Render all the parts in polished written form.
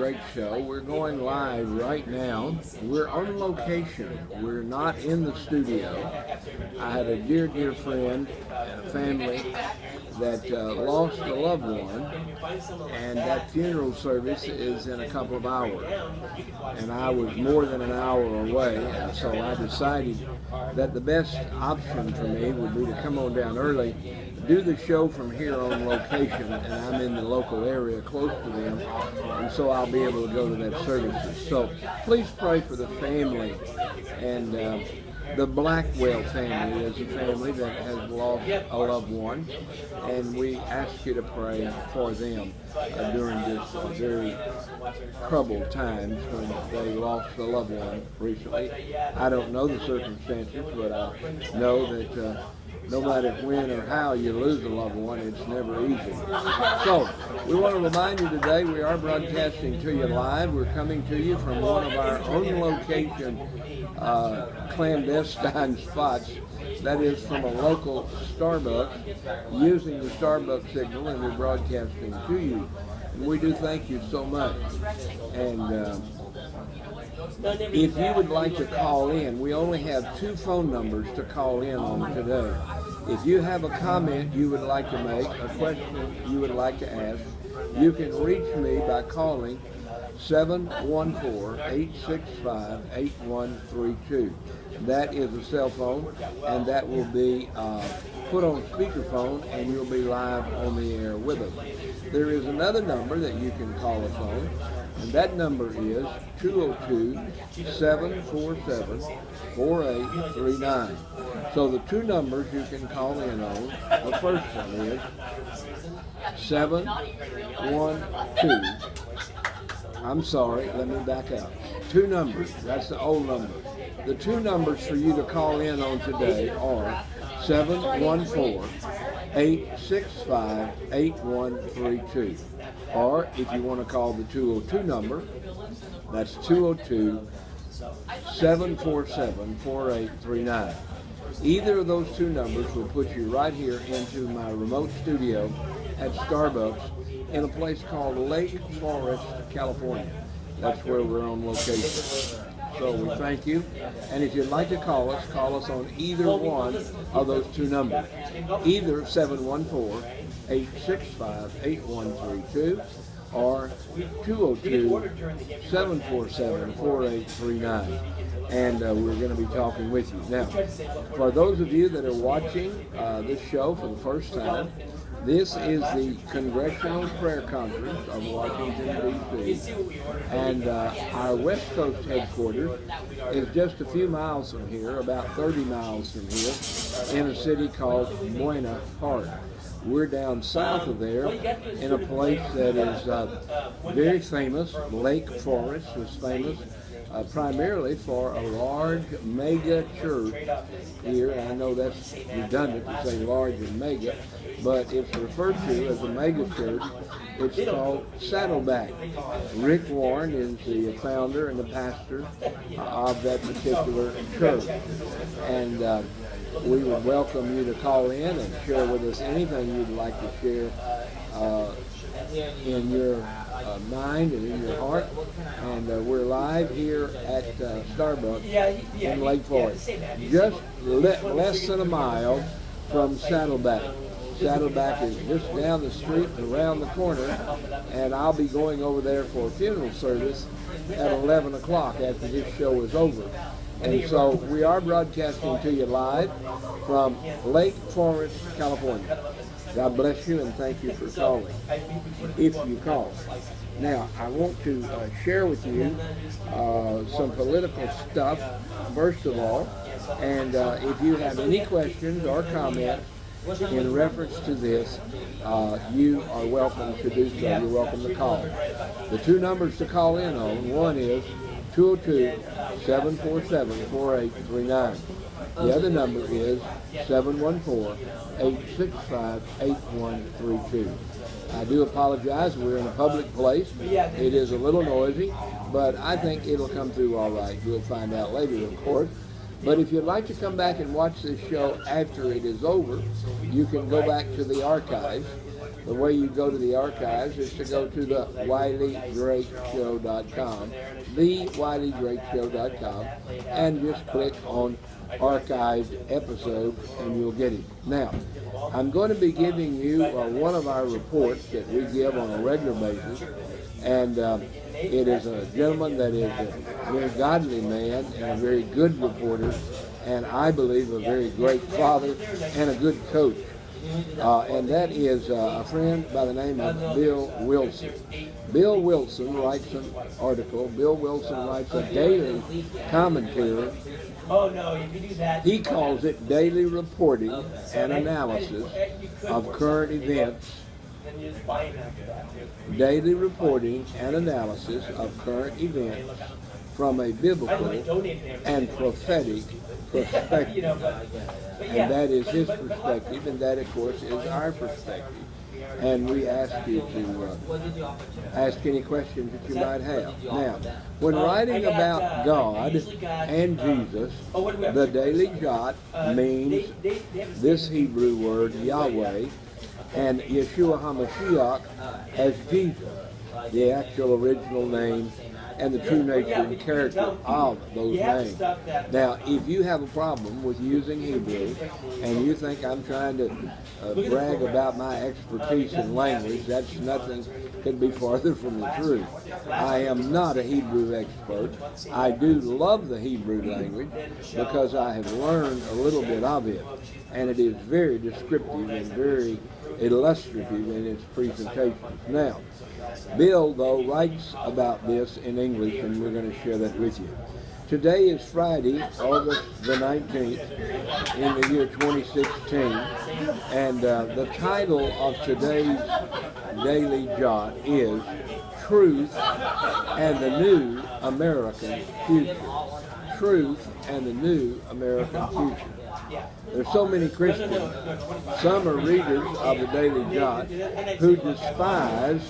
great show. We're going live right now. We're on location. We're not in the studio. I had a dear, dear friend and a family that lost a loved one, and that funeral service is in a couple of hours. And I was more than an hour away, and so I decided that the best option for me would be to come on down early, do the show from here on location, and I'm in the local area close to them, and so I'll be able to go to that services. So please pray for the family, and the Blackwell family is a family that has lost a loved one, and we ask you to pray for them during this very troubled times when they lost a loved one recently. I don't know the circumstances, but I know that no matter when or how you lose a loved one, it's never easy. So, we want to remind you today we are broadcasting to you live. We're coming to you from one of our own location clandestine spots. That is from a local Starbucks, using the Starbucks signal, and we're broadcasting to you. And we do thank you so much. And if you would like to call in, we only have 2 phone numbers to call in on today. If you have a comment you would like to make, a question you would like to ask, you can reach me by calling 714-865-8132. That is a cell phone, and that will be put on speakerphone, and you'll be live on the air with us. There is another number that you can call us on, and that number is 202-747-4839. So the 2 numbers you can call in on, the first one is 712. I'm sorry, let me back up. 2 numbers, that's the old number. The 2 numbers for you to call in on today are 714-865-8132. Or if you want to call the 202 number, that's 202-747-4839. Either of those 2 numbers will put you right here into my remote studio at Starbucks in a place called Lake Forest, California. That's where we're on location. So we thank you. And if you'd like to call us on either one of those 2 numbers. Either 714-865-8132 or 202-747-4839. And we're going to be talking with you. Now, for those of you that are watching this show for the first time, this is the Congressional Prayer Conference of Washington, D.C., and our West Coast headquarters is just a few miles from here, about 30 miles from here, in a city called Buena Park. We're down south of there in a place that is very famous. Lake Forest is famous primarily for a large mega church here. And I know that's redundant to say large and mega, but it's referred to as a mega church. It's called Saddleback. Rick Warren is the founder and the pastor of that particular church. And we would welcome you to call in and share with us anything you'd like to share in your mind and in your heart. And we're live here at Starbucks in Lake Forest, just less than a mile from Saddleback. Saddleback is just down the street and around the corner, and I'll be going over there for a funeral service at 11 o'clock after this show is over. And so we are broadcasting to you live from Lake Forest, California. God bless you, and thank you for calling, if you call. Now, I want to share with you some political stuff, first of all, and if you have any questions or comments in reference to this, you are welcome to do so. You're welcome to call. The 2 numbers to call in on, one is 202-747-4839. The other number is 714-865-8132. I do apologize. We're in a public place. It is a little noisy, but I think it'll come through all right. We'll find out later, of course. But if you'd like to come back and watch this show after it is over, you can go back to the archives the way you go to the archives is to go to the WileyDrakeShow.com, thewileyDrakeShow.com, and just click on archived episodes and you'll get it. Now, I'm going to be giving you one of our reports that we give on a regular basis, and it is a gentleman that is a very godly man and a very good reporter, and I believe a very great father and a good coach. And that is a friend by the name of Bill Wilson. Bill Wilson writes an article. Bill Wilson writes a daily commentary. He calls it Daily Reporting and Analysis of Current Events. Daily Reporting and Analysis of Current Events from a biblical and prophetic perspective. And that is his perspective, and that, of course, is our perspective. And we ask you to ask any questions that you might have. Now, when writing about God and Jesus, the Daily Jot means this Hebrew word, Yahweh, and Yeshua HaMashiach as Jesus, the actual original name and the true nature and character of those names. Now, if you have a problem with using Hebrew and you think I'm trying to brag about my expertise in language, that's nothing could be farther from the truth. I am not a Hebrew expert. I do love the Hebrew language because I have learned a little bit of it, and it is very descriptive and very illustrative in its presentations. Now, Bill, though, writes about this in English, and we're going to share that with you. Today is Friday, August the 19th, in the year 2016, and the title of today's Daily Jot is Truth and the New American Future. Truth and the New American Future. There's so many Christians, some are readers of the Daily Jot, who despise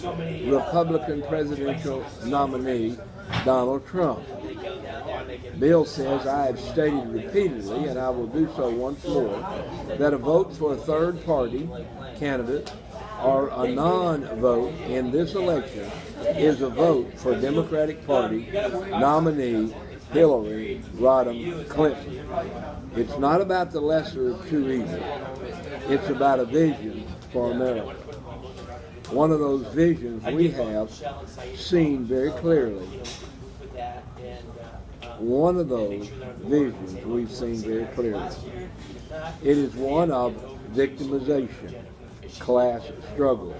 Republican presidential nominee Donald Trump. Bill says, I have stated repeatedly, and I will do so once more, that a vote for a third party candidate or a non-vote in this election is a vote for Democratic Party nominee Hillary Rodham Clinton. It's not about the lesser of two evils. It's about a vision for America. One of those visions we have seen very clearly. One of those visions we've seen very clearly. It is one of victimization, class struggle,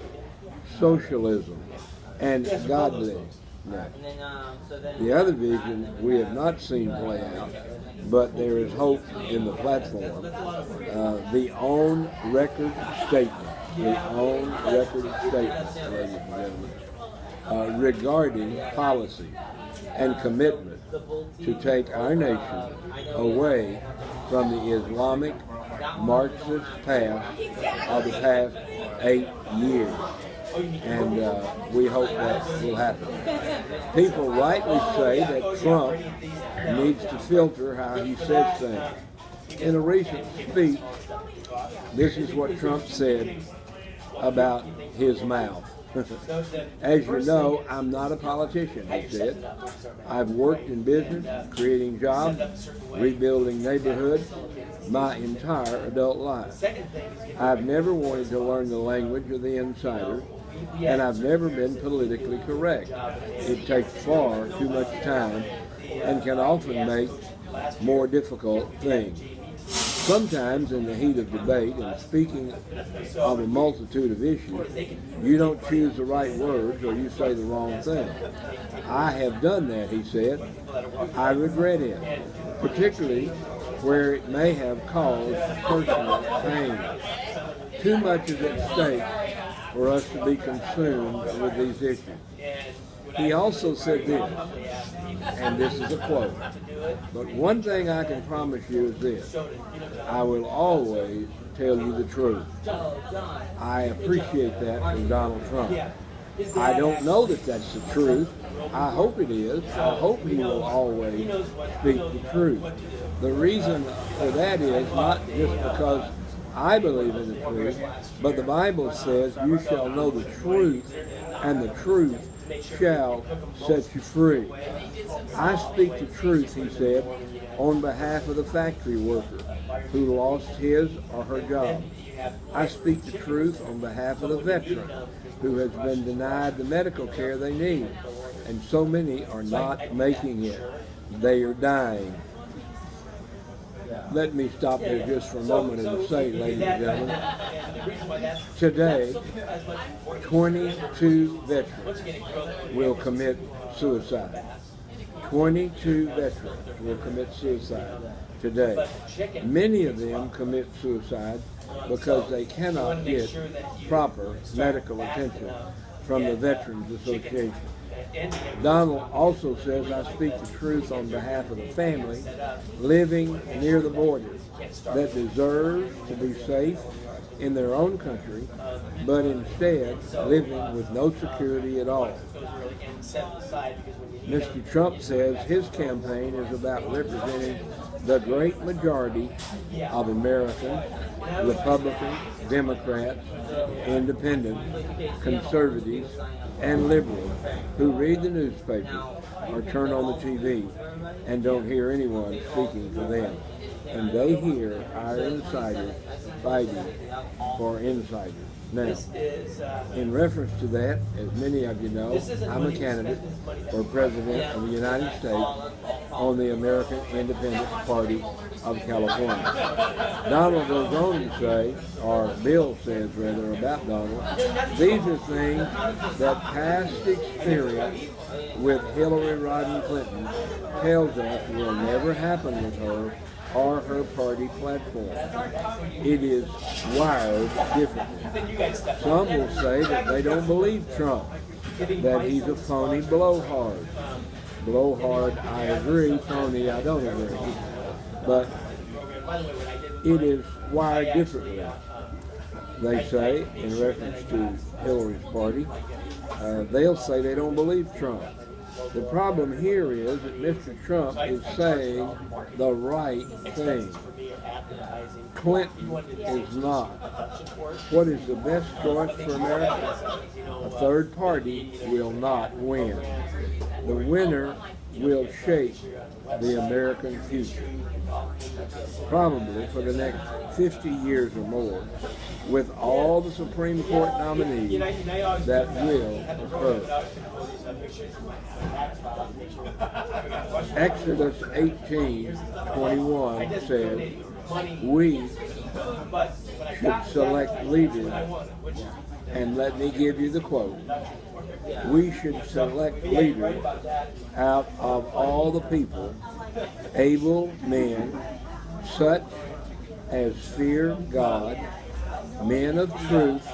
socialism, and godliness. The other vision we have not seen play out, but there is hope in the platform. The own record statement, ladies and gentlemen, regarding policy and commitment to take our nation away from the Islamic Marxist path of the past 8 years. And we hope that will happen. People rightly say that Trump needs to filter how he says things. In a recent speech, this is what Trump said about his mouth. As you know, I'm not a politician, he said. I've worked in business, creating jobs, rebuilding neighborhoods, my entire adult life. I've never wanted to learn the language of the insiders, and I've never been politically correct. It takes far too much time and can often make more difficult things. Sometimes in the heat of debate and speaking of a multitude of issues, you don't choose the right words or you say the wrong thing. I have done that, he said. I regret it, particularly where it may have caused personal pain. Too much is at stake for us to be consumed with these issues. He also said this, and this is a quote, but one thing I can promise you is this, I will always tell you the truth. I appreciate that from Donald Trump. I don't know that that's the truth. I hope it is. I hope he will always speak the truth. The reason for that is not just because I believe in the truth, but the Bible says you shall know the truth, and the truth shall set you free. I speak the truth, he said, on behalf of the factory worker who lost his or her job. I speak the truth on behalf of the veteran who has been denied the medical care they need, and so many are not making it. They are dying. Let me stop there just for a moment and say, ladies and gentlemen, today, 22 veterans will commit suicide. 22 veterans will commit suicide today. Many of them commit suicide because they cannot get proper medical attention from the Veterans Association. Donald also says, I speak the truth on behalf of the family living near the border that deserves to be safe in their own country, but instead living with no security at all. Mr. Trump says his campaign is about representing the great majority of Americans, Republicans, Democrats, Independents, Conservatives, and Liberals who read the newspaper or turn on the TV and don't hear anyone speaking for them. And they hear our insiders fighting for insiders. Now, in reference to that, as many of you know, I'm a candidate for President of the United States on the American Independence Party of California. Donald goes on to say, or Bill says rather about Donald, these are things that past experience with Hillary Rodham Clinton tells us will never happen with her or her party platform. It is wired differently. Some will say that they don't believe Trump, that he's a phony blowhard. Blowhard, I agree. Phony, I don't agree. But it is wired differently. They say, in reference to Hillary's party, they'll say they don't believe Trump. The problem here is that Mr. Trump is saying the right thing. Clinton is not. What is the best choice for America? A third party will not win. The winner will shape the American future, probably for the next 50 years or more, with all the Supreme Court nominees that will occur. Exodus 18:21 says, we should select leaders, and let me give you the quote. We should select leaders out of all the people, able men, such as fear God, men of truth,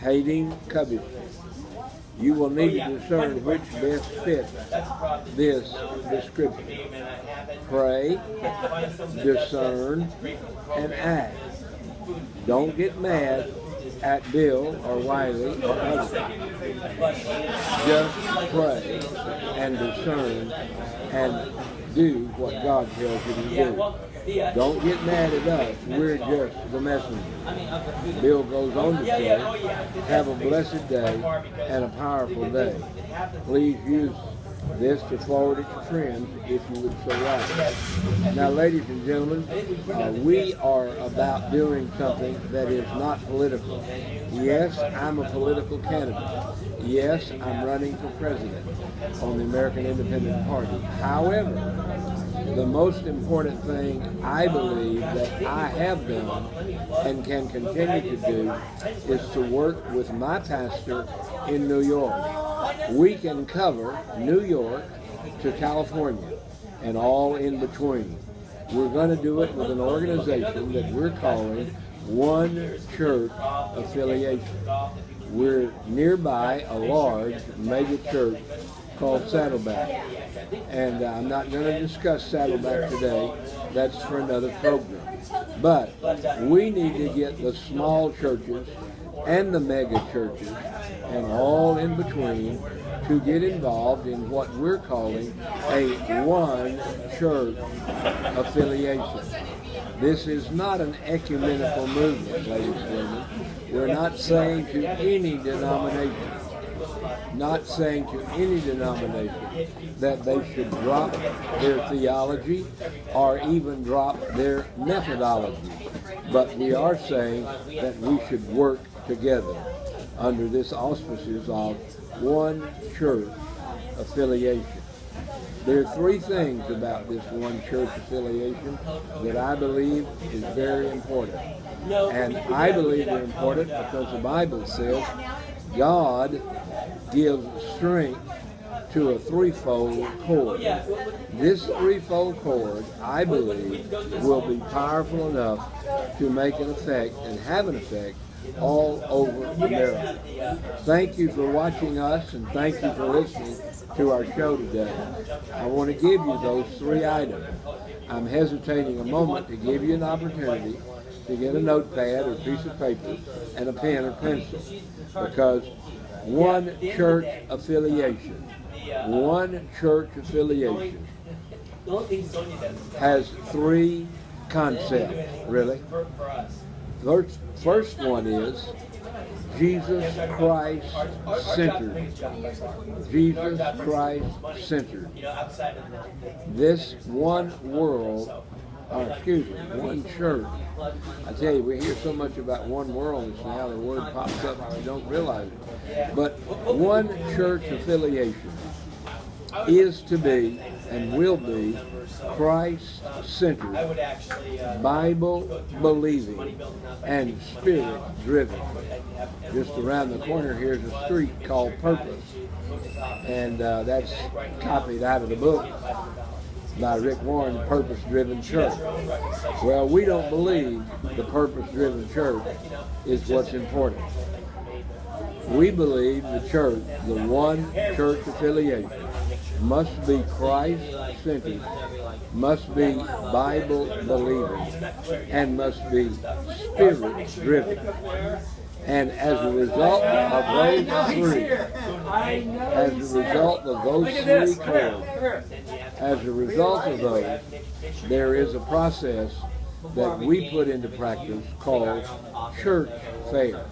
hating covetousness. You will need to discern which best fits this description. Pray, discern, and act. Don't get mad at Bill or Wiley or others. Just pray and discern and do what God tells you to do. Don't get mad at us. We're just the messenger. Bill goes on to say, have a blessed day and a powerful day. Please use this to forward it to friends if you would so like. Now, ladies and gentlemen, we are about doing something that is not political. Yes, I'm a political candidate. Yes, I'm running for president on the American Independent Party. However, the most important thing I believe that I have done and can continue to do is to work with my pastor in New York. We can cover New York to California and all in between. We're going to do it with an organization that we're calling One Church Affiliation. We're nearby a large mega church called Saddleback. And I'm not going to discuss Saddleback today. That's for another program. But we need to get the small churches and the mega churches and all in between to get involved in what we're calling a one church affiliation. This is not an ecumenical movement, ladies and gentlemen. We're not saying to any denomination, that they should drop their theology or even drop their methodology. But we are saying that we should work together under this auspices of one church affiliation. There are three things about this one church affiliation that I believe is very important. And I believe they're important because the Bible says God gives strength to a threefold cord. This threefold cord, I believe, will be powerful enough to make an effect and have an effect all over America. Thank you for watching us, and thank you for listening to our show today. I want to give you those three items. I'm hesitating a moment to give you an opportunity to get a notepad or piece of paper and a pen or pencil, because one church affiliation has three concepts, really. First one is Jesus Christ centered. Jesus Christ centered. This one church. I tell you, we hear so much about one world now, the word pops up and we don't realize it. But one church affiliation is to be and will be Christ-centered, Bible-believing, and Spirit-driven. Just around the corner here is a street called Purpose, and that's copied out of the book by Rick Warren, The Purpose-Driven Church. Well, we don't believe the purpose-driven church is what's important. We believe the church, the one church affiliation, must be Christ-centered, must be Bible-believing, and must be Spirit-driven. And as a result of those three, there is a process that we put into practice called church fair.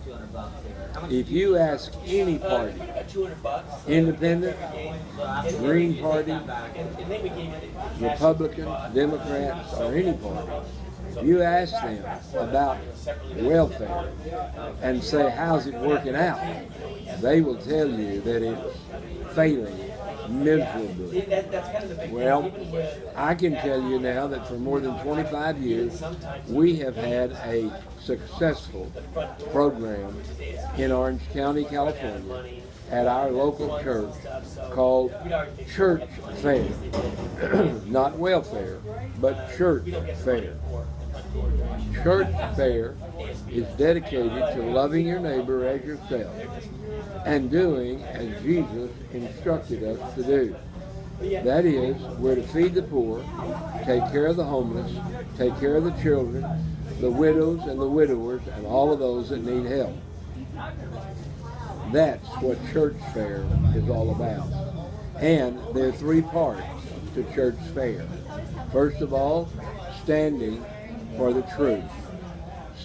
If you ask any party, independent, Green Party, Republican, Democrats, or any party, if you ask them about welfare and say, how's it working out, they will tell you that it's failing miserably. Well, I can tell you now that for more than 25 years, we have had a successful program in Orange County, California, at our local church called Church Fair. Not welfare, but Church Fair. Church Fair is dedicated to loving your neighbor as yourself and doing as Jesus instructed us to do. That is, we're to feed the poor, take care of the homeless, take care of the children, the widows and the widowers, and all of those that need help. That's what Church Fair is all about. And there are three parts to Church Fair. First of all, standing for the truth.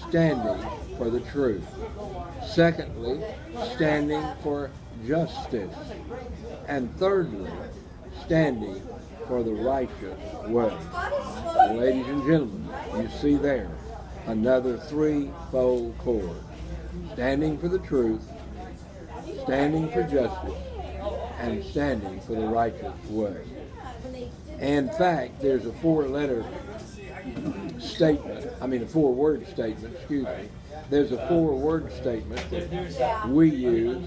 Standing for the truth. Secondly, standing for justice. And thirdly, standing for the righteous way. Ladies and gentlemen, you see there another threefold cord. Standing for the truth, standing for justice, and standing for the righteous way. In fact, there's a four-word statement, There's a four-word statement that we use.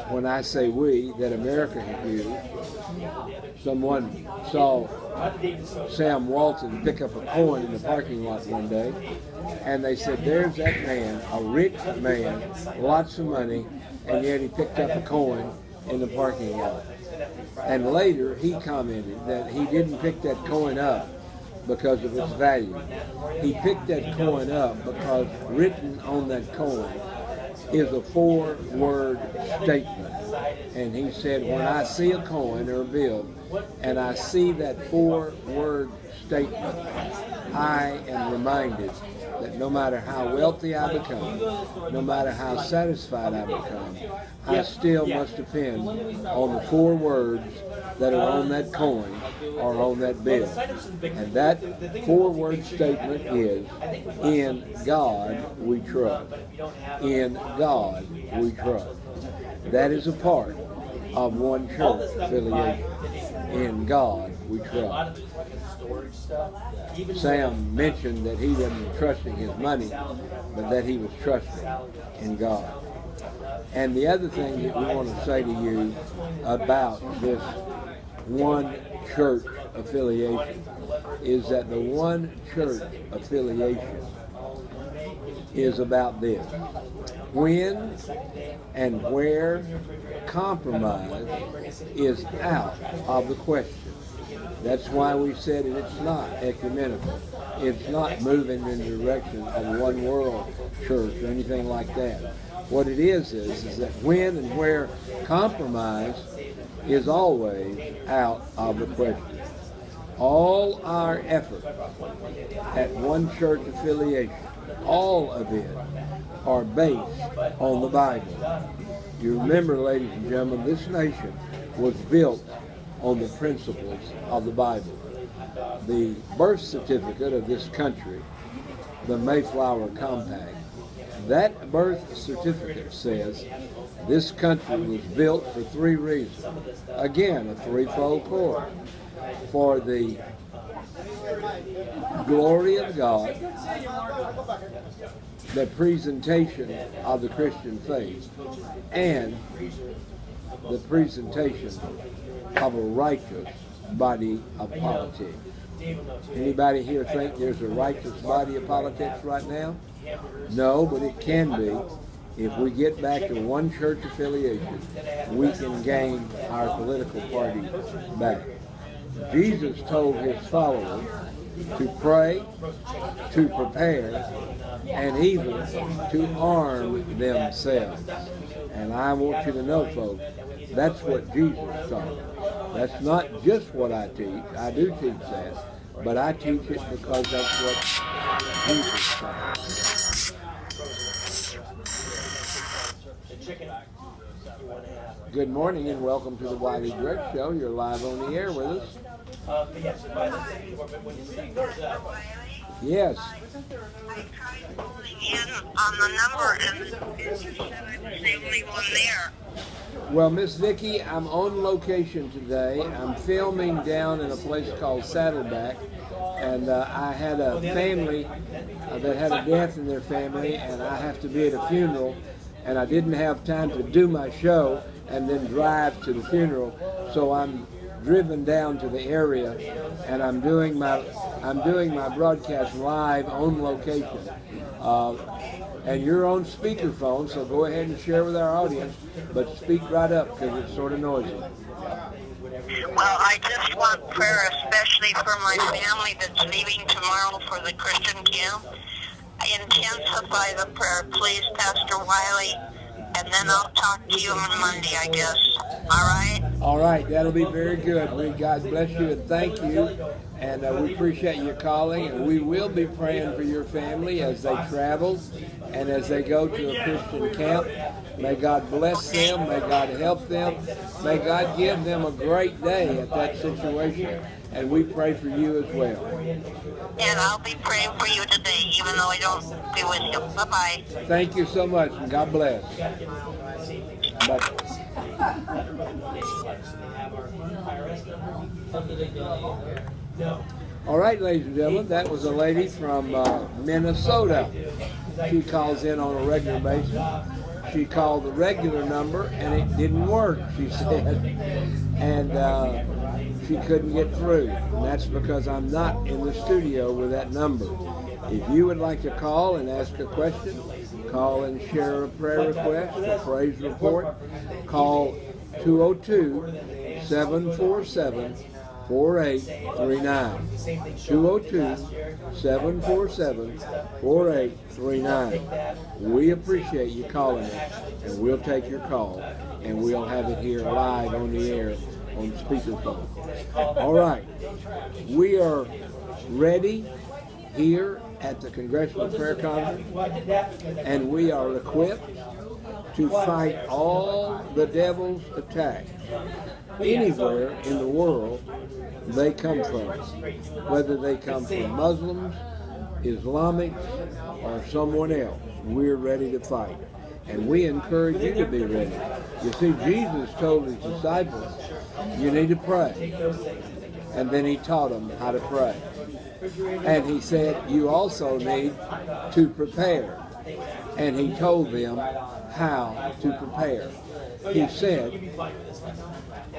When I say we, that America has used. Someone saw Sam Walton pick up a coin in the parking lot one day, and they said, there's that man, a rich man, lots of money, and yet he picked up a coin in the parking lot. And later he commented that he didn't pick that coin up because of its value. He picked that coin up because written on that coin is a four-word statement. And he said, when I see a coin or a bill, and I see that four-word statement, I am reminded that no matter how wealthy I become, no matter how satisfied I become, I still must depend on the four words that are on that coin or on that bill. And that four-word statement is, in God we trust. In God we trust. That is a part of one church affiliation. In God we trust. Sam mentioned that he wasn't trusting his money, but that he was trusting in God. And the other thing that we want to say to you about this one church affiliation is that the one church affiliation is about this. When and where compromise is out of the question. That's why we said it's not ecumenical. It's not moving in the direction of one world church or anything like that. What it is that when and where compromise is always out of the question. All our effort at one church affiliation, all of it, are based on the Bible. You remember, ladies and gentlemen, this nation was built on the principles of the Bible. The birth certificate of this country, the Mayflower Compact, that birth certificate says this country was built for three reasons. Again, a threefold core. For the glory of God, the presentation of the Christian faith, and the presentation of a righteous body of politics. Anybody here think there's a righteous body of politics right now? No, but it can be. If we get back to one church affiliation, we can gain our political party back. Jesus told his followers to pray, to prepare, and even to arm themselves. And I want you to know, folks, that's what Jesus taught. That's not just what I teach. I do teach that, but I teach it because that's what Jesus taught. Good morning and welcome to the Wiley Greg Show. You're live on the air with us. Yes. I tried calling in on the number and it just said I was the only one there. Well, Miss Vicki, I'm on location today. I'm filming down in a place called Saddleback, and I had a family that had a death in their family, and I have to be at a funeral, and I didn't have time to do my show and then drive to the funeral, so I'm driven down to the area, and I'm doing my broadcast live on location. And you're on speakerphone, so go ahead and share with our audience, but speak right up because it's sort of noisy. Well, I just want prayer, especially for my family that's leaving tomorrow for the Christian camp. Intensify the prayer, please, Pastor Wiley, and then I'll talk to you on Monday, I guess. All right? All right, that'll be very good. God bless you and thank you. And we appreciate you calling, and we will be praying for your family as they travel and as they go to a Christian camp. May God bless them. May God help them. May God give them a great day at that situation. And we pray for you as well. And I'll be praying for you today, even though I don't be with you. Bye-bye. Thank you so much, and God bless. Bye. All right, ladies and gentlemen, that was a lady from Minnesota. She calls in on a regular basis. She called the regular number, and it didn't work, she said. And she couldn't get through. And that's because I'm not in the studio with that number. If you would like to call and ask a question, call and share a prayer request, a praise report, call 202-747-5787. 4839. 202-747-4839. We appreciate you calling us, and we'll take your call, and we'll have it here live on the air on speakerphone. All right, we are ready here at the Congressional Prayer Conference, and we are equipped to fight all the devil's attacks anywhere in the world they come from, whether they come from Muslims, Islamics, or someone else. We're ready to fight, and we encourage you to be ready. You see, Jesus told his disciples, you need to pray, and then he taught them how to pray. And he said, you also need to prepare. And he told them how to prepare. He said,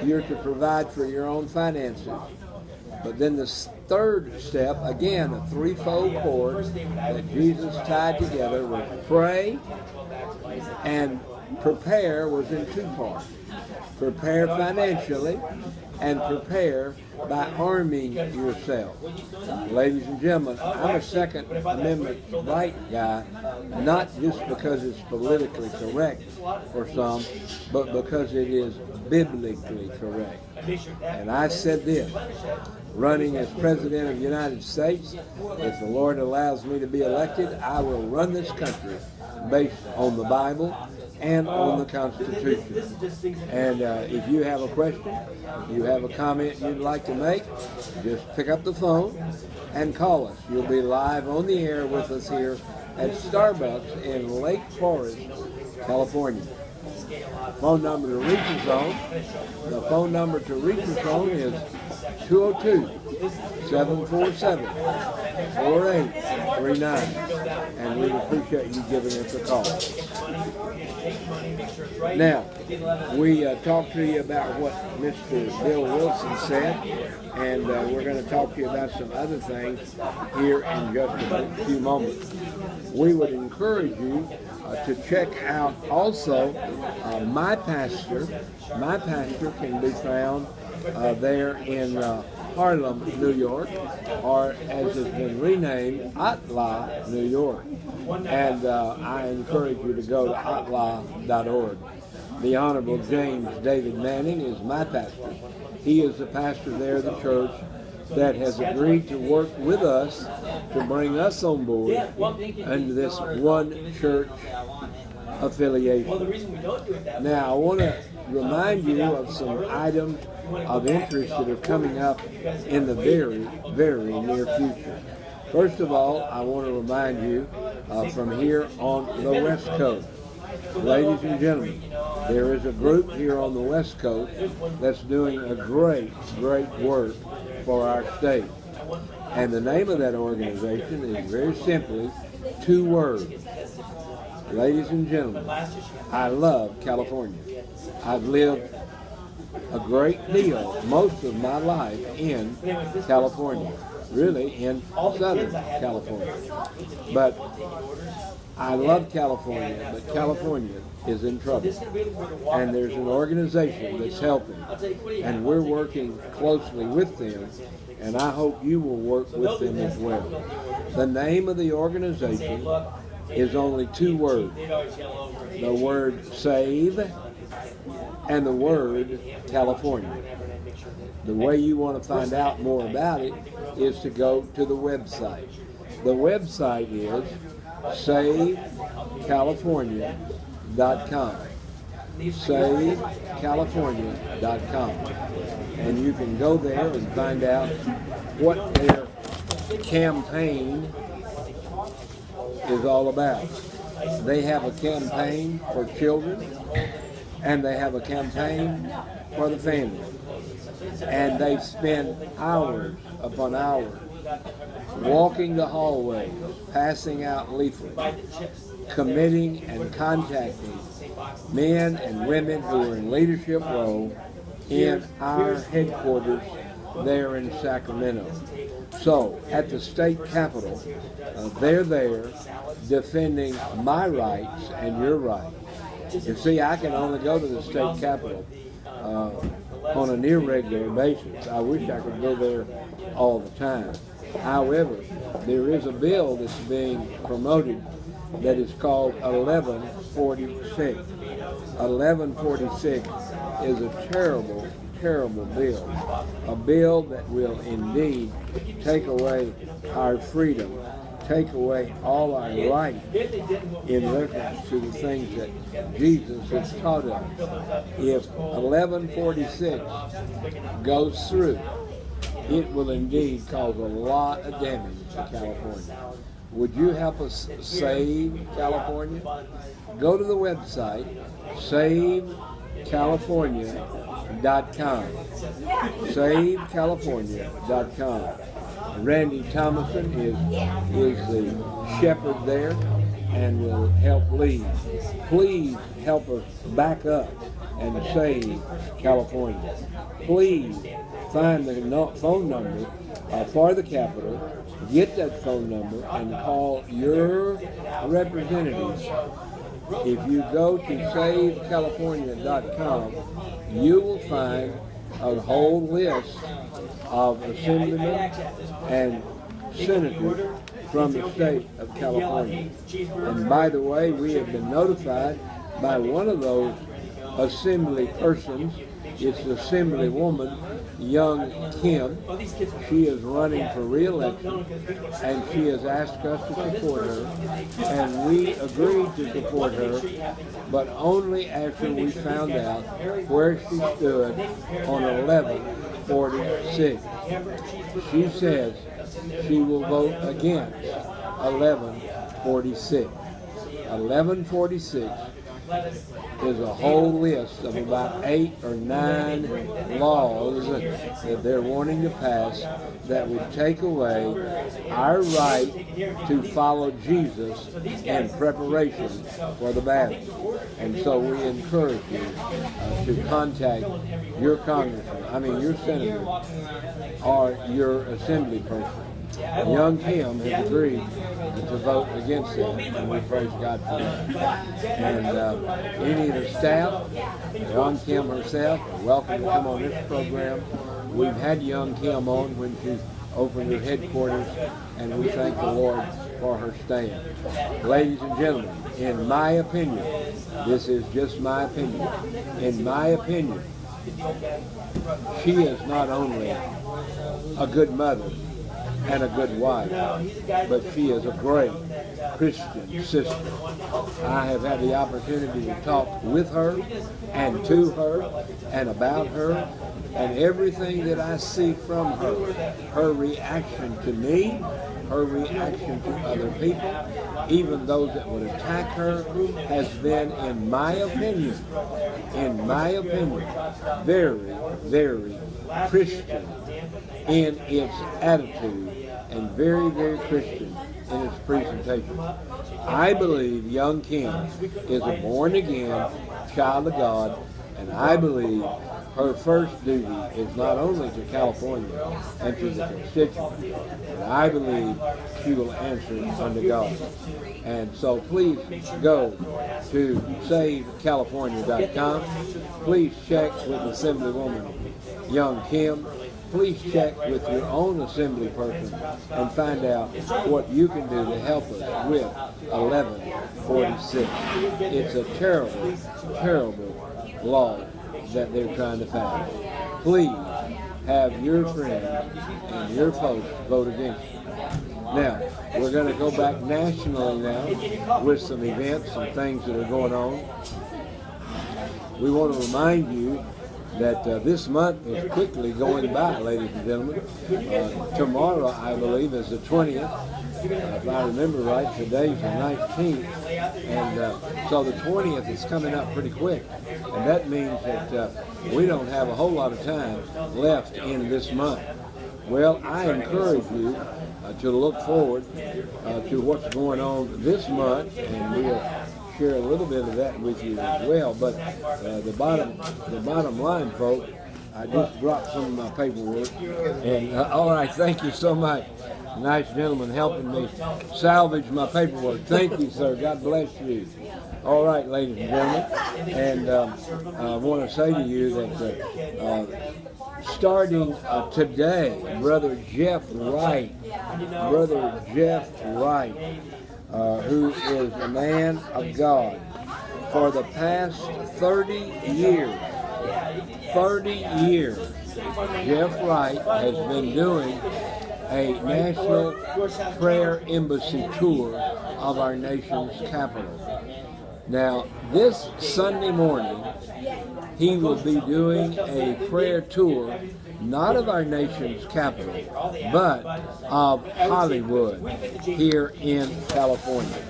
you're to provide for your own finances. But then the third step, again, a threefold cord that Jesus tied together was pray, and prepare was in two parts. Prepare financially, and prepare by arming yourself. Ladies and gentlemen, I'm a Second Amendment right guy, not just because it's politically correct for some, but because it is biblically correct. And I said this, running as President of the United States, if the Lord allows me to be elected, I will run this country based on the Bible and on the Constitution. And if you have a question, you have a comment you'd like to make, just pick up the phone and call us. You'll be live on the air with us here at Starbucks in Lake Forest, California. Phone number to reach us on, the phone number to reach us on is 202-747-4839. And we appreciate you giving us a call. Now, we talked to you about what Mr. Bill Wilson said, and we're going to talk to you about some other things here in just a few moments. We would encourage you to check out also my pastor. My pastor can be found there in Harlem, New York, or as it's been renamed, Atla, New York. And I encourage you to go to atla.org. The Honorable James David Manning is my pastor. He is the pastor there of the church that has agreed to work with us to bring us on board under this one church affiliation. Now, I want to remind you of some items of interest that are coming up in the very, very near future. First of all, I want to remind you from here on the West Coast. Ladies and gentlemen, there is a group here on the West Coast that's doing a great, great work for our state. And the name of that organization is very simply two words. Ladies and gentlemen, I love California. I've lived a great deal, most of my life in California, really in Southern California. But I love California, but California is in trouble. And there's an organization that's helping, and we're working closely with them, and I hope you will work with them as well. The name of the organization is only two words. The word save and the word California. The way you want to find out more about it is to go to the website. The website is savecalifornia.com. savecalifornia.com. And you can go there and find out what their campaign is all about. They have a campaign for children, and they have a campaign for the family. And they spend hours upon hours walking the hallways, passing out leaflets, committing and contacting men and women who are in leadership role in our headquarters there in Sacramento. So, at the state capitol, they're there defending my rights and your rights. You see, I can only go to the state capitol on an irregular basis. I wish I could go there all the time. However, there is a bill that's being promoted that is called 1146. 1146 is a terrible, terrible bill. A bill that will indeed take away our freedom, take away all our rights in reference to the things that Jesus has taught us. If 1146 goes through, it will indeed cause a lot of damage to California. Would you help us save California? Go to the website, savecalifornia.com. savecalifornia.com. Randy Thomason is the shepherd there and will help lead. Please help us back up and save California. Please find the phone number for the Capitol, get that phone number, and call your representatives. If you go to savecalifornia.com, you will find a whole list of assemblymen and senators from the state of California. And by the way, we have been notified by one of those assembly persons. It's Assemblywoman Young Kim. She is running for re-election, and she has asked us to support her, and we agreed to support her, but only after we found out where she stood on 1146. She says she will vote against 1146. 1146 is a whole list of about 8 or 9 laws that they're wanting to pass that would take away our right to follow Jesus in preparation for the battle. And so we encourage you to contact your congressman, your senator, or your assembly person. Young Kim has agreed to vote against that, and we praise God for that. And any of the staff, Young Kim herself, are welcome to come on this program. We've had Young Kim on when she opened her headquarters, and we thank the Lord for her stand. Ladies and gentlemen, in my opinion, this is just my opinion, in my opinion, she is not only a good mother and a good wife, but she is a great Christian sister. I have had the opportunity to talk with her and to her and about her, and everything that I see from her, her reaction to me, her reaction to other people, even those that would attack her, has been, in my opinion, very, very Christian in its attitude, and very, very Christian in its presentation. I believe Young Kim is a born-again child of God, and I believe her first duty is not only to California and to the constituents, but I believe she will answer unto God. And so please go to savecalifornia.com. Please check with Assemblywoman Young Kim. Please check with your own assembly person and find out what you can do to help us with 1146. It's a terrible, terrible law that they're trying to pass. Please have your friends and your folks vote against it. Now, we're going to go back nationally now with some events and things that are going on. We want to remind you that this month is quickly going by, ladies and gentlemen. Tomorrow, I believe, is the 20th. If I remember right, today's the 19th. And so the 20th is coming up pretty quick. And that means that we don't have a whole lot of time left in this month. Well, I encourage you to look forward to what's going on this month, and we'll share a little bit of that with you as well. But the bottom line, folks, I just dropped some of my paperwork. And all right, thank you so much. Nice gentleman helping me salvage my paperwork. Thank you, sir. God bless you. All right, ladies and gentlemen, and I want to say to you that starting today, Brother Jeff Wright, who is a man of God, for the past 30 years, Jeff Wright has been doing a national prayer embassy tour of our nation's capital. Now, this Sunday morning, he will be doing a prayer tour, not of our nation's capital, but of Hollywood here in California.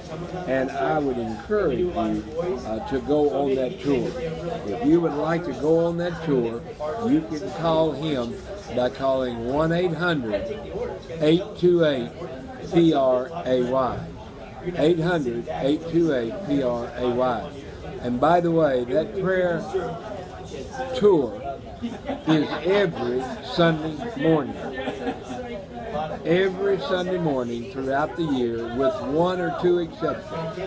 And I would encourage you to go on that tour. If you would like to go on that tour, you can call him by calling 1-800-828-PRAY. 800-828-PRAY. And by the way, that prayer tour is every Sunday morning. Every Sunday morning throughout the year, with one or two exceptions.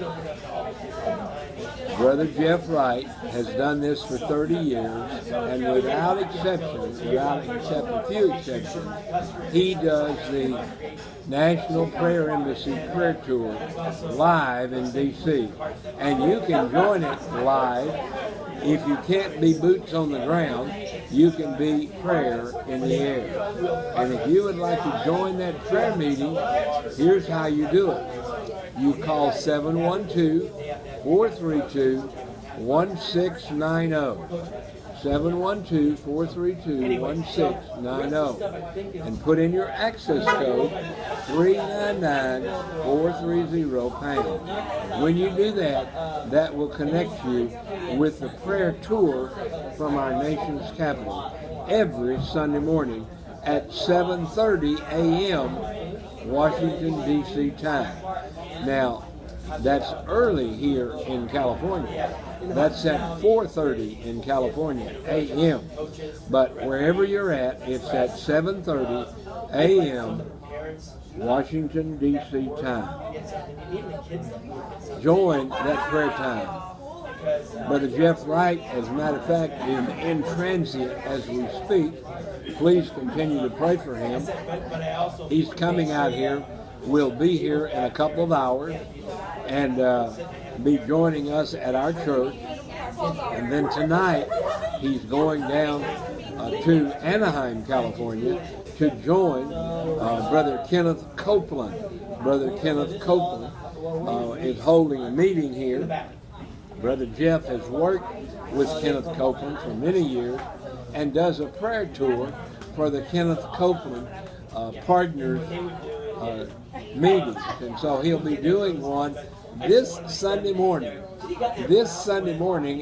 Brother Jeff Wright has done this for 30 years, and without exception, except a few exceptions, he does the National Prayer Embassy Prayer Tour live in D.C. And you can join it live. If you can't be boots on the ground, you can be prayer in the air. And if you would like to join that prayer meeting, here's how you do it. You call 712-432-1690. 712-432-1690, and put in your access code 399-430#. When you do that, that will connect you with the prayer tour from our nation's capital every Sunday morning at 7:30 a.m. Washington, D.C. time. Now, that's early here in California. That's at 4:30 in California, a.m. But wherever you're at, it's at 7:30 a.m. Washington, D.C. time. Join that prayer time. Brother Jeff Wright, as a matter of fact, is in transit as we speak. Please continue to pray for him. He's coming out here. Will be here in a couple of hours and be joining us at our church. And then tonight, he's going down to Anaheim, California, to join Brother Kenneth Copeland. Brother Kenneth Copeland is holding a meeting here. Brother Jeff has worked with Kenneth Copeland for many years and does a prayer tour for the Kenneth Copeland Partners meetings. And so he'll be doing one this Sunday morning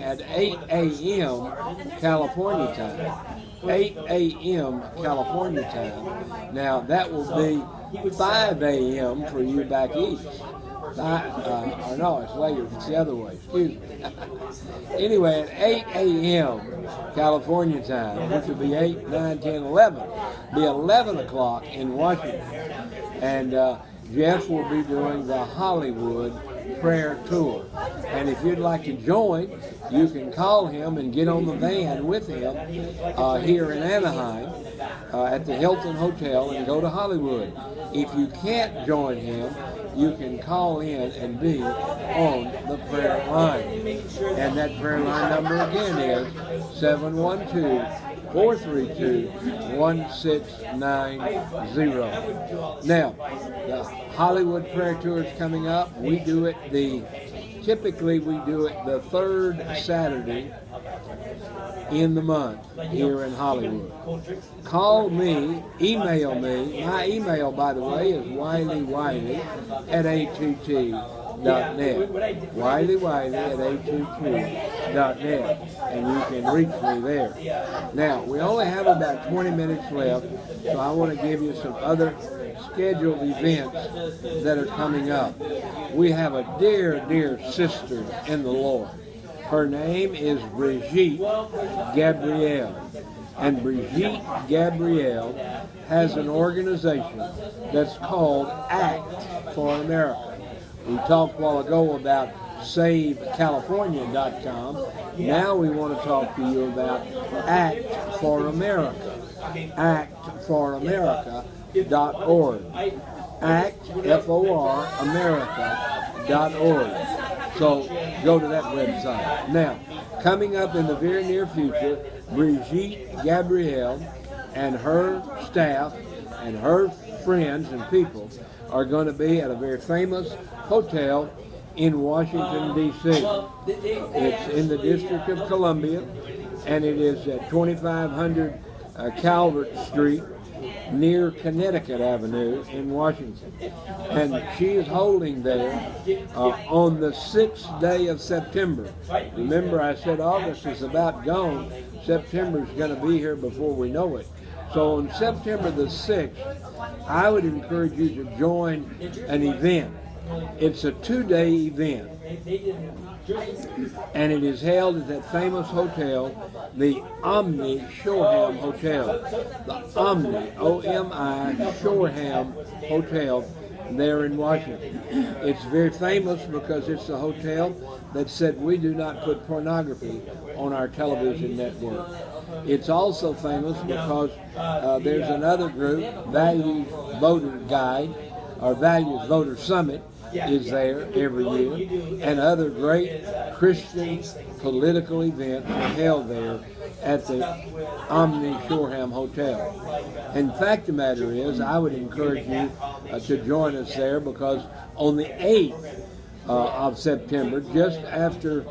at 8 a.m. California time. 8 a.m. California time. Now that will be 5 a.m. for you back east. Or no, it's later. It's the other way. Excuse me. Anyway, at 8 a.m. California time, which will be 8, 9, 10, 11, be 11 o'clock in Washington. And Jeff will be doing the Hollywood prayer tour. And if you'd like to join, you can call him and get on the van with him here in Anaheim at the Hilton Hotel and go to Hollywood. If you can't join him, you can call in and be on the prayer line. And that prayer line number again is 712-432-1690. Now, the Hollywood prayer tour is coming up. Typically we do it the third Saturday in the month here in Hollywood. Call me, email me. My email, by the way, is WileyWiley@att.net. WileyWiley@att.net. And you can reach me there. Now, we only have about 20 minutes left, so I want to give you some other scheduled events that are coming up. We have a dear, dear sister in the Lord. Her name is Brigitte Gabrielle. And Brigitte Gabriel has an organization that's called Act for America. We talked a while ago about SaveCalifornia.com. Now we want to talk to you about Act for America. ActForAmerica.org. Act, F-O-R, America.org. So go to that website. Now, coming up in the very near future, Brigitte Gabriel and her staff and her friends and people are going to be at a very famous hotel in Washington, D.C. It's in the District of Columbia, and it is at 2500 Calvert Street, near Connecticut Avenue in Washington. And she is holding there on the 6th day of September. Remember, I said August is about gone. September is going to be here before we know it. So on September the 6th, I would encourage you to join an event. It's a 2-day event, and it is held at that famous hotel, the Omni Shoreham Hotel. The Omni, O-M-I, Shoreham Hotel there in Washington. It's very famous because it's a hotel that said we do not put pornography on our television network. It's also famous because there's another group, Values Voter Guide, or Values Voter Summit, is there every year, and other great Christian political events are held there at the Omni Shoreham Hotel. In fact, the matter is, I would encourage you to join us there, because on the 8th of September, just after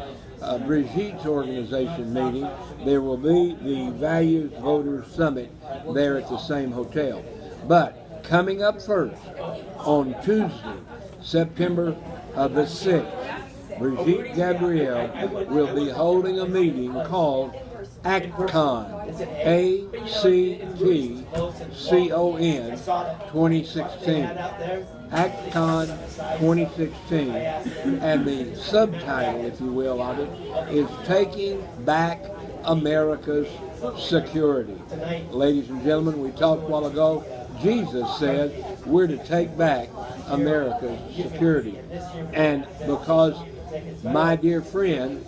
Brigitte's organization meeting, there will be the Values Voters Summit there at the same hotel. But coming up first, on Tuesday, September the 6th, Brigitte Gabriel will be holding a meeting called ACTCON, A-C-T-C-O-N 2016. ACTCON 2016, and the subtitle, if you will, of it is Taking Back America's Security. Ladies and gentlemen, we talked a while ago, Jesus said we're to take back America's security. And because my dear friend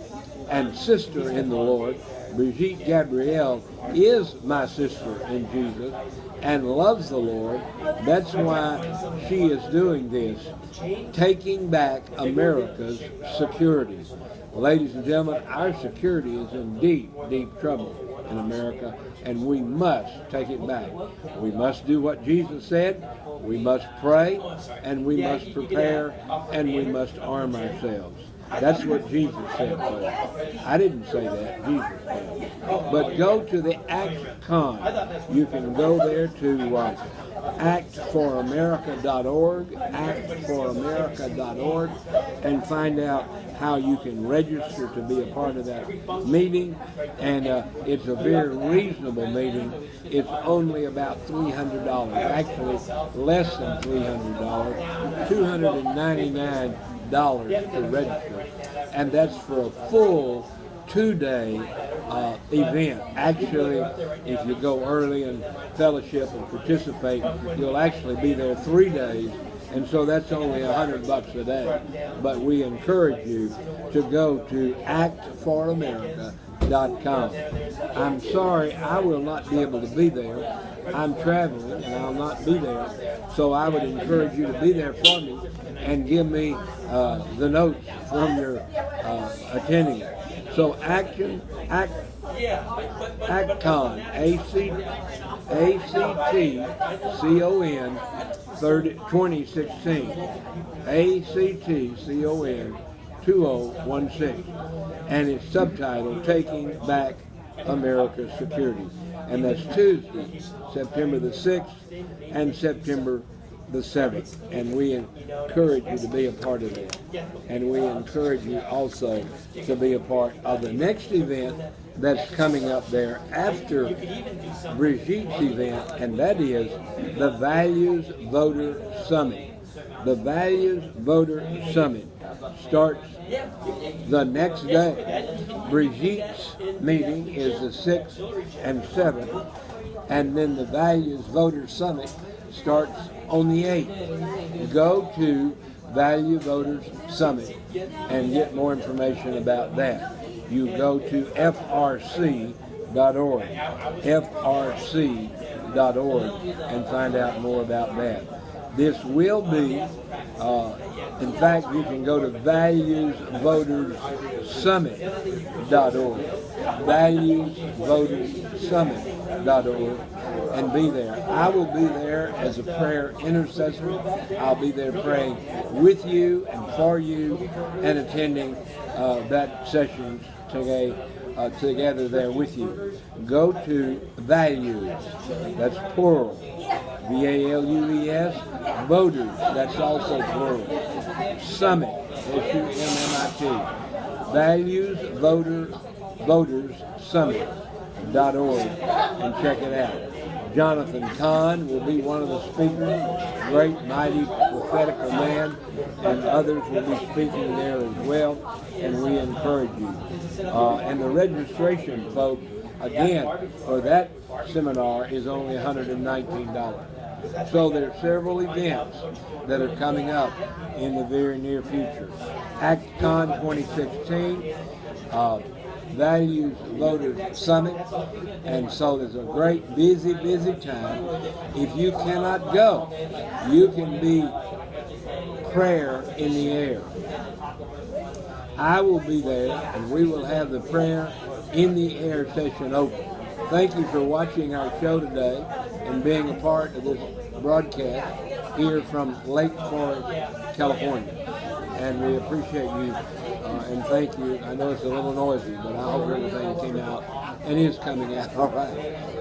and sister in the Lord, Brigitte Gabriel, is my sister in Jesus and loves the Lord, that's why she is doing this, taking back America's security. Ladies and gentlemen, our security is in deep, deep trouble in America, and we must take it back. We must do what Jesus said. We must pray, and we must prepare, and we must arm ourselves. That's what Jesus said, folks. I didn't say that, Jesus said. But go to the ActCon. You can go there to actforamerica.org, actforamerica.org, and find out how you can register to be a part of that meeting. And it's a very reasonable meeting. It's only about $300, actually less than $300, $299 to register, and that's for a full 2-day event. Actually, if you go early and fellowship and participate, you'll actually be there 3 days, and so that's only $100 a day. But we encourage you to go to actforamerica.com. I'm sorry, I will not be able to be there. I'm traveling and I'll not be there, so I would encourage you to be there for me and give me the notes from your attending it. So ACTCON, A-C-T-C-O-N 2016, ACTCON 2016, and it's subtitled Taking Back America's Security. And that's Tuesday, September the 6th and September the 7th. And we encourage you to be a part of that. And we encourage you also to be a part of the next event that's coming up there after Brigitte's event, and that is the Values Voter Summit. The Values Voter Summit starts the next day. Brigitte's meeting is the 6th and 7th, and then the Values Voter Summit starts on the 8th. Go to Value Voters Summit and get more information about that. You go to frc.org, frc.org, and find out more about that. This will be, in fact, you can go to valuesvoterssummit.org, valuesvoterssummit.org, and be there. I will be there as a prayer intercessor. I'll be there praying with you and for you and attending that session together there with you. Go to Values, that's plural, V-A-L-U-E-S, Voters, that's also plural, Summit, S-U-M-M-I-T, valuesvoterssummit.org, and check it out. Jonathan Kahn will be one of the speakers, great, mighty, prophetical man, and others will be speaking there as well, and we encourage you. And the registration, folks, again, for that seminar is only $119. So there are several events that are coming up in the very near future. ActCon 2016, Values Voters Summit, and so there's a great busy time. If you cannot go, you can be prayer in the air. I will be there, and we will have the prayer in the air session open. Thank you for watching our show today and being a part of this broadcast here from Lake Forest, California. And we appreciate you and thank you. I know it's a little noisy, but I hope everything came out and is coming out all right.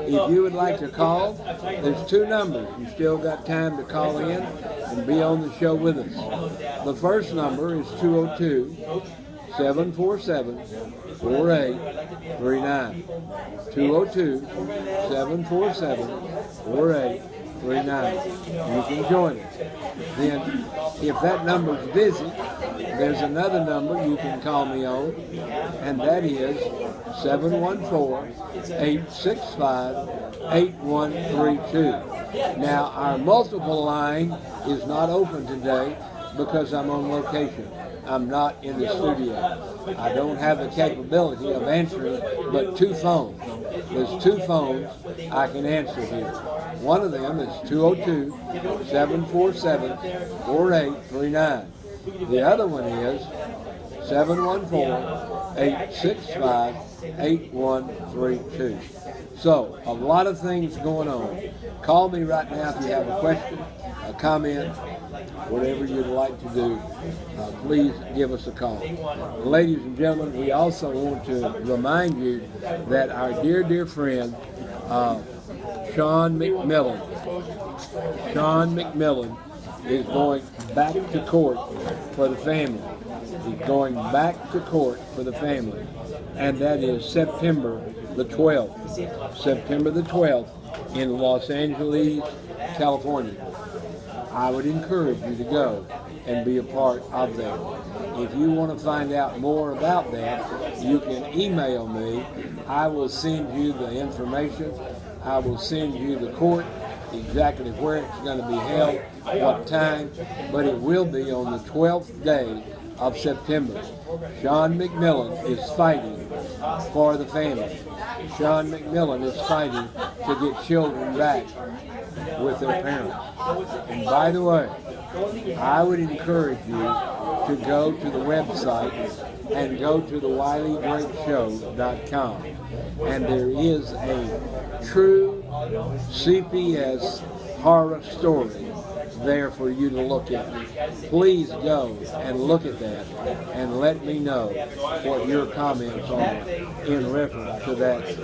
If you would like to call, there's 2 numbers. You still got time to call in and be on the show with us. The first number is 202-747-4839. 202-747-4839. You can join us. Then, if that number's busy, there's another number you can call me on, and that is 714-865-8132. Now, our multiple line is not open today because I'm on location. I'm not in the studio. I don't have the capability of answering but 2 phones. There's 2 phones I can answer here. One of them is 202-747-4839. The other one is 714-865-8132. So, a lot of things going on. Call me right now if you have a question, a comment, whatever you'd like to do. Please give us a call. Ladies and gentlemen, we also want to remind you that our dear friend, Sean McMillan is going back to court for the family. He's going back to court for the family, and that is September the 12th. September the 12th in Los Angeles, California. I would encourage you to go and be a part of that. If you want to find out more about that, you can email me. I will send you the information. I will send you the court, exactly where it's going to be held, what time, but it will be on the 12th day of September. Sean McMillan is fighting for the family. Sean McMillan is fighting to get children back with their parents. And by the way, I would encourage you to go to the website and go to the WileyDrakeShow.com. And there is a true CPS horror story there for you to look at. Please go and look at that and let me know what your comments are in reference to that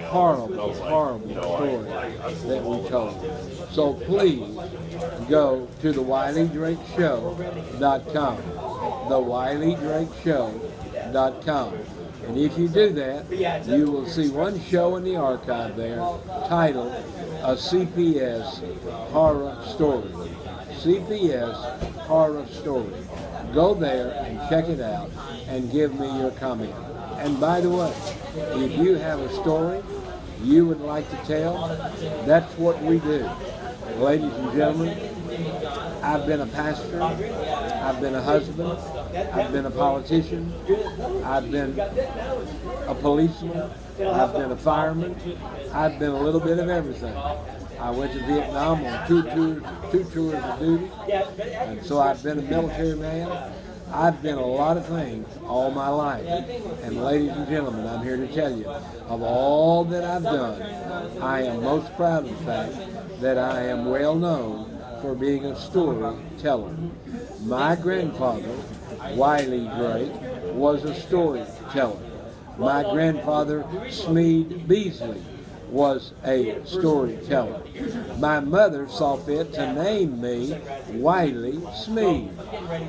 horrible story that we told. So please go to the WileyDrakeShow.com, the WileyDrakeShow.com. And if you do that, you will see one show in the archive there titled A CPS Horror Story. CPS Horror Story. Go there and check it out and give me your comment. And by the way, if you have a story you would like to tell, that's what we do. Ladies and gentlemen, I've been a pastor, I've been a husband, I've been a politician, I've been a policeman, I've been a fireman, I've been a little bit of everything. I went to Vietnam on two tours of duty, and so I've been a military man. I've been a lot of things all my life. And ladies and gentlemen, I'm here to tell you, of all that I've done, I am most proud of the fact that I am well known for being a storyteller. My grandfather, Wiley Drake, was a storyteller. My grandfather, Smead Beasley, was a storyteller. My mother saw fit to name me Wiley Smead.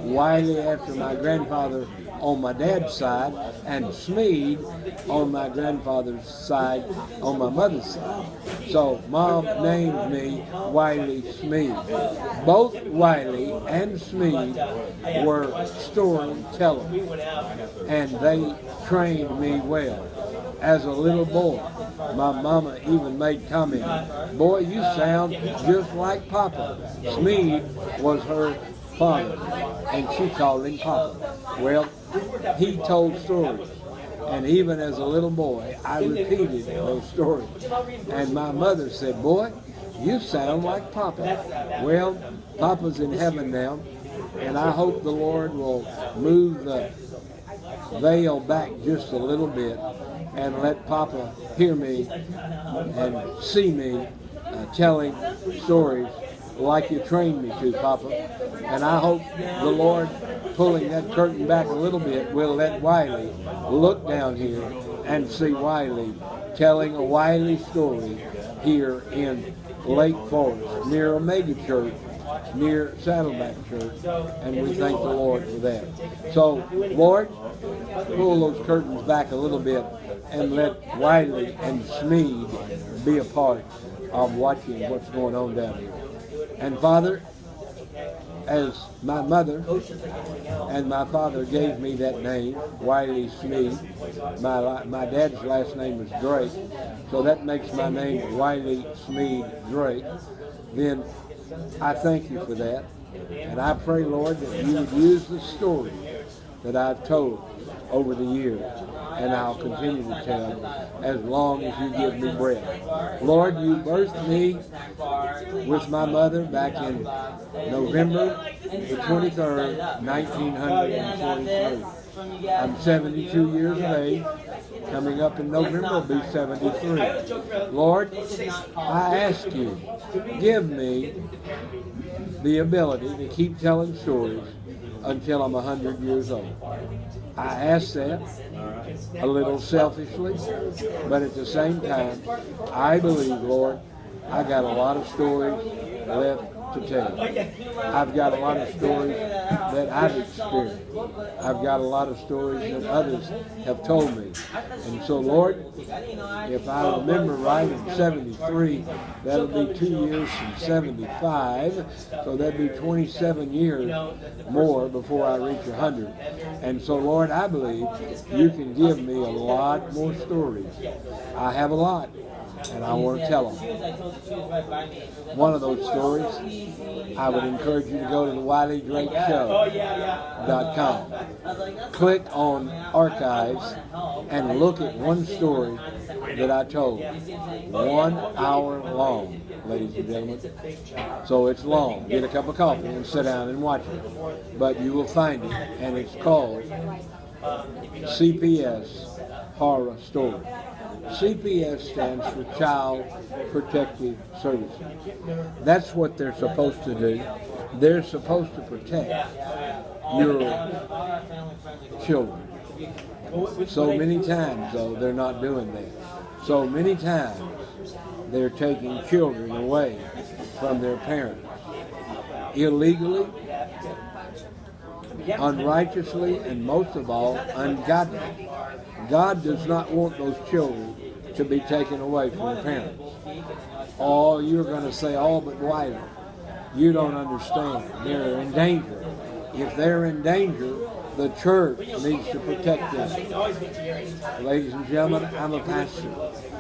Wiley after my grandfather on my dad's side, and Smead on my grandfather's side, on my mother's side. So Mom named me Wiley Smead. Both Wiley and Smead were storytellers, and they trained me well. As a little boy, my mama even made comment, "Boy, you sound just like Papa." Smead was her father, and she called him Papa. Well, he told stories, and even as a little boy, I repeated those stories. And my mother said, "Boy, you sound like Papa." Well, Papa's in heaven now, and I hope the Lord will move the veil back just a little bit and let Papa hear me and see me telling stories like you trained me to, Papa. And I hope the Lord, pulling that curtain back a little bit, will let Wiley look down here and see Wiley telling a Wiley story here in Lake Forest, near Omega Church, near Saddleback Church, and we thank the Lord for that. So, Lord, pull those curtains back a little bit and let Wiley and Smead be a part of watching what's going on down here. And Father, as my mother and my father gave me that name, Wiley Smead, my dad's last name is Drake, so that makes my name Wiley Smead Drake, then I thank you for that. And I pray, Lord, that you would use the story that I've told over the years, and I'll continue to tell as long as you give me breath. Lord, you birthed me with my mother back in November the 23rd, 1943. I'm 72 years of age. Coming up in November, I'll be 73. Lord, I ask you, give me the ability to keep telling stories until I'm 100 years old. I ask that a little selfishly, but at the same time, I believe, Lord, I got a lot of stories left to tell. I've got a lot of stories that I've experienced. I've got a lot of stories that others have told me. And so, Lord, if I remember right, in 73, that'll be 2 years from 75, so that'd be 27 years more before I reach 100. And so, Lord, I believe you can give me a lot more stories. I have a lot, and I want to tell them. One of those stories, I would encourage you to go to the WileyDrakeShow.com. Click on Archives and look at one story that I told. 1 hour long, ladies and gentlemen. So it's long. Get a cup of coffee and sit down and watch it. But you will find it, and it's called CPS Horror Story. CPS stands for Child Protective Services. That's what they're supposed to do. They're supposed to protect your children. So many times, though, they're not doing that. So many times, they're taking children away from their parents. Illegally, unrighteously, and most of all, ungodly. God does not want those children to be taken away from their parents. Oh, you're going to say, "Oh, but Wiley, You don't understand. They're in danger. If they're in danger, the church needs to protect them. Ladies and gentlemen, I'm a pastor.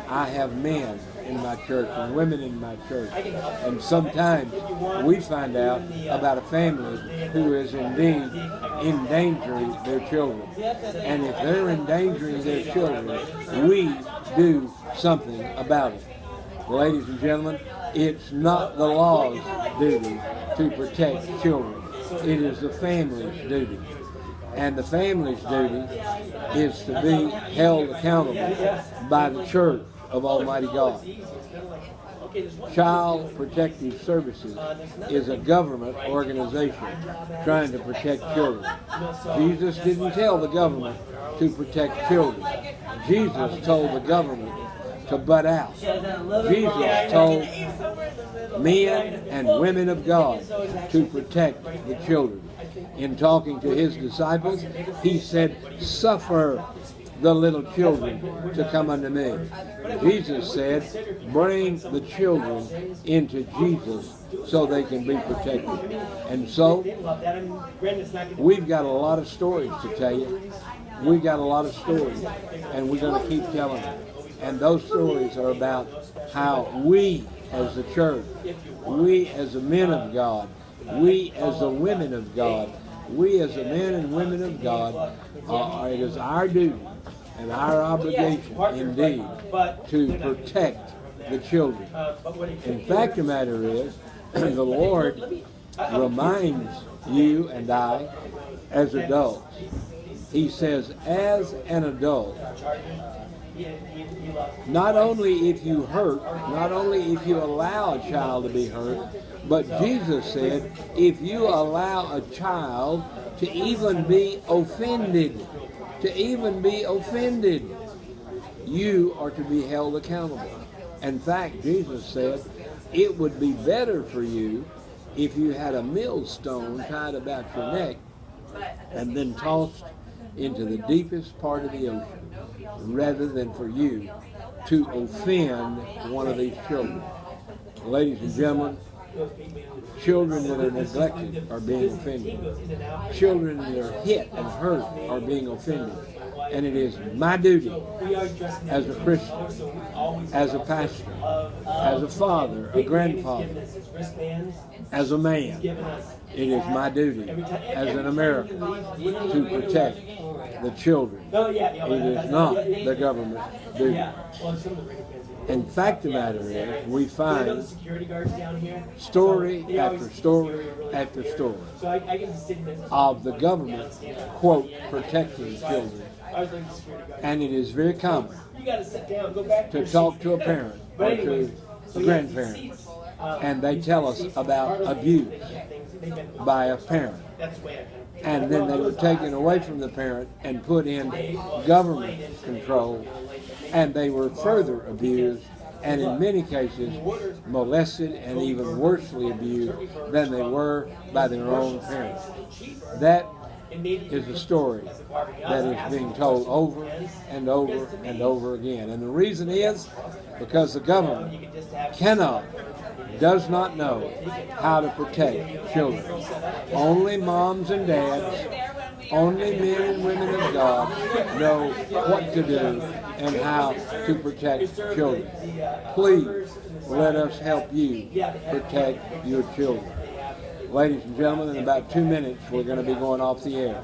I have men in my church and women in my church. And sometimes we find out about a family who is indeed endangering their children. And if they're endangering their children, we do something about it. Ladies and gentlemen, it's not the law's duty to protect children. It is the family's duty. And the family's duty is to be held accountable by the church of Almighty God. Child Protective Services is a government organization trying to protect children. Jesus didn't tell the government to protect children. Jesus told the government to butt out. Jesus told men and women of God to protect the children. In talking to his disciples, he said, "Suffer the little children to come unto me." Jesus said, "Bring the children into Jesus so they can be protected." And so, we've got a lot of stories to tell you. We've got a lot of stories, and we're going to keep telling them. And those stories are about how we as the church, we as the men of God, we as the women of God, we as the men and women of God, it is our duty and our obligation indeed to protect the children. In fact, the matter is, the Lord reminds you and I as adults. He says, as an adult, not only if you hurt, not only if you allow a child to be hurt, but Jesus said, if you allow a child to even be offended, you are to be held accountable. In fact, Jesus said, it would be better for you if you had a millstone tied about your neck and then tossed into the deepest part of the ocean, rather than for you to offend one of these children. Ladies and gentlemen, children that are neglected are being offended. Children that are hit and hurt are being offended. And it is my duty as a Christian, as a pastor, as a father, a grandfather, as a man, it is my duty as an American to protect the children. It is not the government's duty. In fact, the matter is, we find story after story after story of the government, quote, protecting children. And it is very common to talk to a parent or to a grandparent, and they tell us about abuse by a parent. And then they were taken away from the parent and put in government control, and they were further abused, and in many cases molested and even worsely abused than they were by their own parents. That is a story that is being told over and over and over again. And the reason is because the government does not know how to protect children. Only moms and dads, only men and women of God know what to do and how to protect children. Please let us help you protect your children. Ladies and gentlemen, in about 2 minutes, we're going to be going off the air.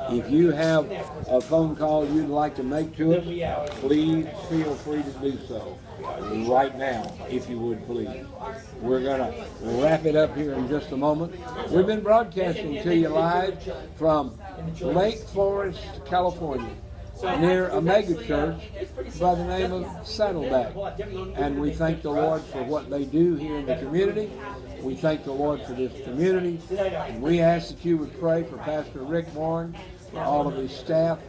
If you have a phone call you'd like to make to us, please feel free to do so right now, if you would, please. We're going to wrap it up here in just a moment. We've been broadcasting to you live from Lake Forest, California, near a mega church by the name of Saddleback. And we thank the Lord for what they do here in the community. We thank the Lord for this community. And we ask that you would pray for Pastor Rick Warren, for all of his staff.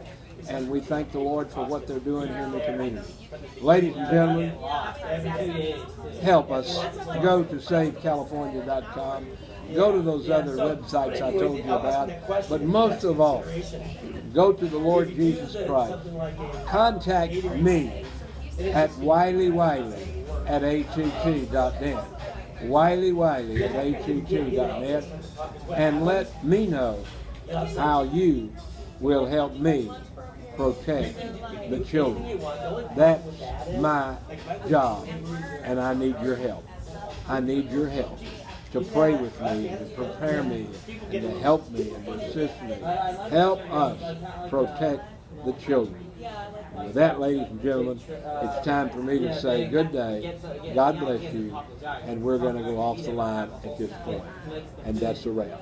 And we thank the Lord for what they're doing here in the community. Ladies and gentlemen, help us. Go to SaveCalifornia.com. Go to those other websites I told you about. But most of all, go to the Lord Jesus Christ. Contact me at WileyWiley@att.net. WileyWiley@att2.net, and let me know how you will help me protect the children. That's my job, and I need your help. I need your help to pray with me, to prepare me, and to help me, and to assist me. Help us protect the children. And with that, ladies and gentlemen, it's time for me to say good day, God bless you, and we're going to go off the line at this point. And that's a wrap.